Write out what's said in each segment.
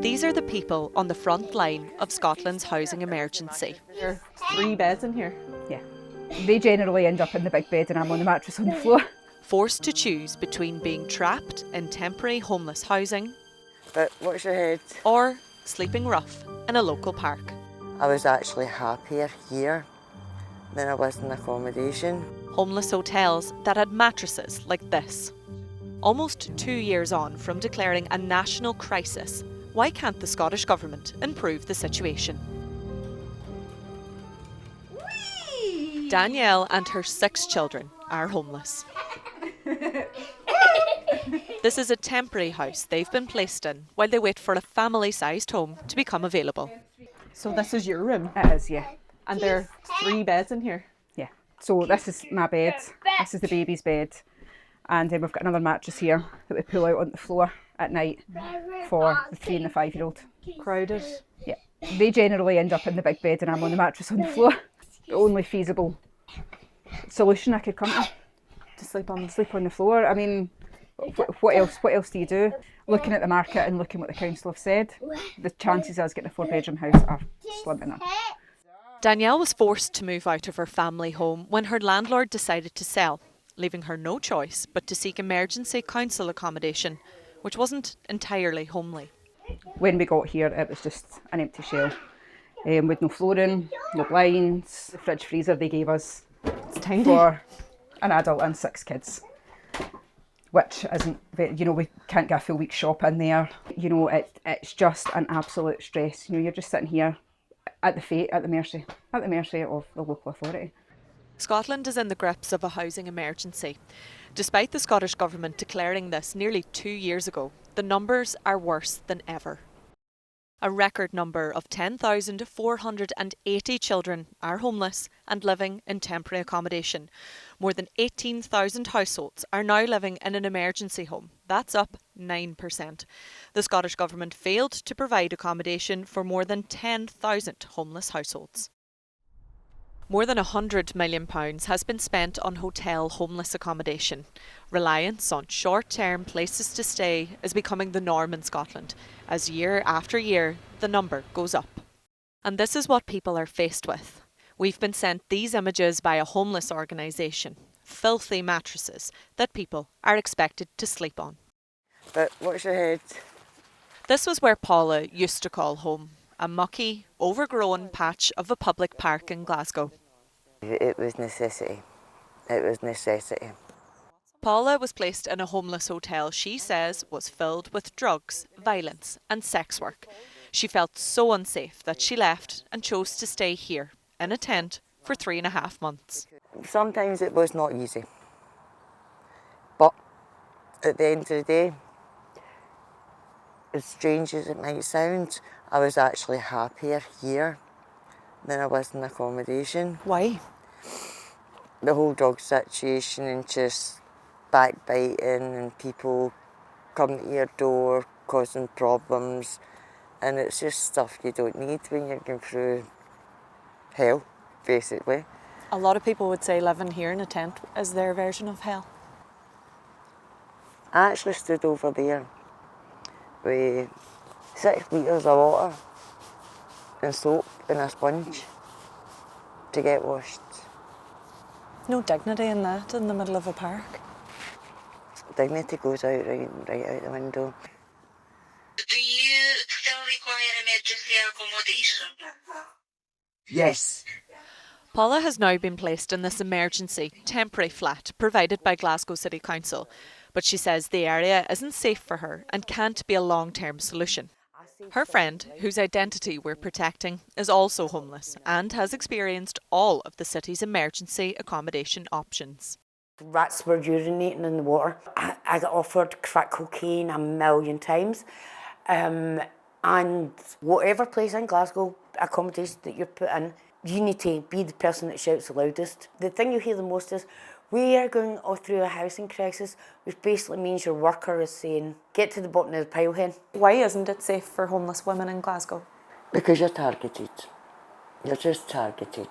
These are the people on the front line of Scotland's housing emergency. There are 3 beds in here. Yeah. They generally end up in the big bed and I'm on the mattress on the floor. Forced to choose between being trapped in temporary homeless housing But watch your head. or sleeping rough in a local park. I was actually happier here than I was in accommodation. Homeless hotels that had mattresses like this. Almost 2 years on from declaring a national crisis, why can't the Scottish Government improve the situation? Whee! Danielle and her 6 children are homeless. This is a temporary house they've been placed in while they wait for a family-sized home to become available. So this is your room? It is, yeah. And there are 3 beds in here? Yeah. So this is my bed, this is the baby's bed, and then we've got another mattress here that we pull out on the floor at night for the 3 and the 5-year-old. Crowded? Yeah. They generally end up in the big bed and I'm on the mattress on the floor. The only feasible solution I could come to sleep on the floor. I mean, what else do you do? Looking at the market and looking what the council have said, the chances of us getting a 4-bedroom house are slim to none. Danielle was forced to move out of her family home when her landlord decided to sell, leaving her no choice but to seek emergency council accommodation, which wasn't entirely homely. When we got here, it was just an empty shell, with no flooring, no blinds. The fridge freezer they gave us for an adult and 6 kids, which isn't very, we can't get a full week's shop in there. It's just an absolute stress. You're just sitting here at the mercy of the local authority. Scotland is in the grips of a housing emergency. Despite the Scottish Government declaring this nearly 2 years ago, the numbers are worse than ever. A record number of 10,480 children are homeless and living in temporary accommodation. More than 18,000 households are now living in an emergency home. That's up 9%. The Scottish Government failed to provide accommodation for more than 10,000 homeless households. More than £100 million has been spent on hotel homeless accommodation. Reliance on short-term places to stay is becoming the norm in Scotland, as year after year the number goes up. And this is what people are faced with. We've been sent these images by a homeless organisation, filthy mattresses that people are expected to sleep on. But watch your head. This was where Paula used to call home, a mucky, overgrown patch of a public park in Glasgow. It was necessity. It was necessity. Paula was placed in a homeless hotel she says was filled with drugs, violence and sex work. She felt so unsafe that she left and chose to stay here, in a tent, for 3.5 months. Sometimes it was not easy. But at the end of the day, as strange as it might sound, I was actually happier here than I was in accommodation. Why? The whole drug situation and just backbiting and people coming to your door causing problems, and it's just stuff you don't need when you're going through hell, basically. A lot of people would say living here in a tent is their version of hell. I actually stood over there with 6 litres of water and soap and a sponge to get washed. No dignity in that in the middle of a park. Dignity goes out right out the window. Do you still require emergency accommodation? Yes. Paula has now been placed in this emergency, temporary flat provided by Glasgow City Council, but she says the area isn't safe for her and can't be a long-term solution. Her friend, whose identity we're protecting, is also homeless and has experienced all of the city's emergency accommodation options. Rats were urinating in the water. I got offered crack cocaine 1,000,000 times. And whatever place in Glasgow accommodation that you're put in, you need to be the person that shouts the loudest. The thing you hear the most is, we are going through a housing crisis, which basically means your worker is saying, get to the bottom of the pile, hen. Why isn't it safe for homeless women in Glasgow? Because you're targeted. You're just targeted.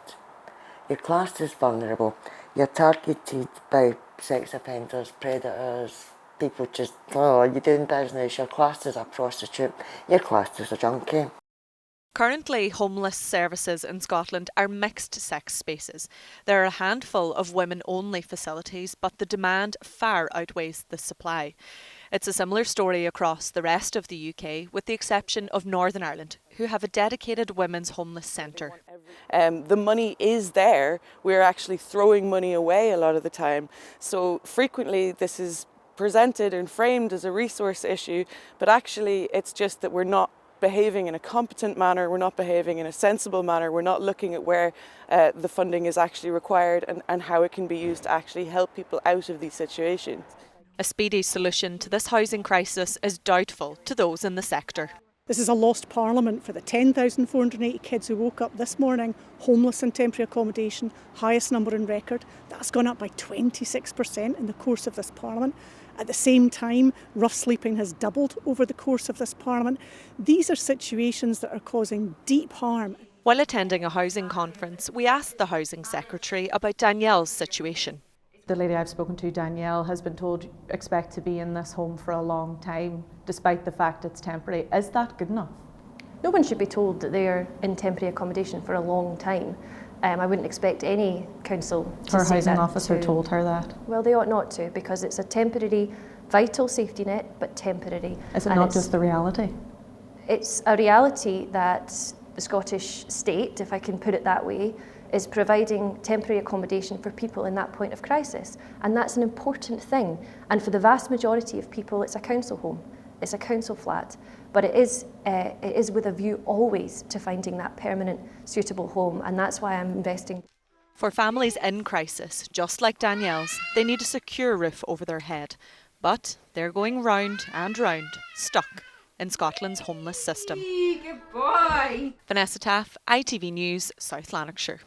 You're classed as vulnerable. You're targeted by sex offenders, predators, People just, oh, you're doing business, you're classed as a prostitute, you're classed as a junkie. Currently, homeless services in Scotland are mixed sex spaces. There are a handful of women-only facilities, but the demand far outweighs the supply. It's a similar story across the rest of the UK, with the exception of Northern Ireland, who have a dedicated women's homeless centre. The money is there. We're actually throwing money away a lot of the time. So frequently this is presented and framed as a resource issue, but actually it's just that we're not behaving in a competent manner, we're not behaving in a sensible manner, we're not looking at where the funding is actually required and how it can be used to actually help people out of these situations. A speedy solution to this housing crisis is doubtful to those in the sector. This is a lost parliament for the 10,480 kids who woke up this morning homeless in temporary accommodation, highest number in record. That's gone up by 26% in the course of this parliament. At the same time, rough sleeping has doubled over the course of this parliament. These are situations that are causing deep harm. While attending a housing conference, we asked the Housing Secretary about Danielle's situation. The lady I've spoken to, Danielle, has been told expect to be in this home for a long time, despite the fact it's temporary. Is that good enough? No one should be told that they're in temporary accommodation for a long time. I wouldn't expect any council to Her say housing that officer told her that. Well, they ought not to, because it's a temporary, vital safety net, but temporary. Is it not just the reality? It's a reality that the Scottish state, if I can put it that way, is providing temporary accommodation for people in that point of crisis. And that's an important thing. And for the vast majority of people, it's a council home. It's a council flat. But it is with a view always to finding that permanent, suitable home. And that's why I'm investing. For families in crisis, just like Danielle's, they need a secure roof over their head. But they're going round and round, stuck in Scotland's homeless system. Goodbye. Vanessa Taff, ITV News, South Lanarkshire.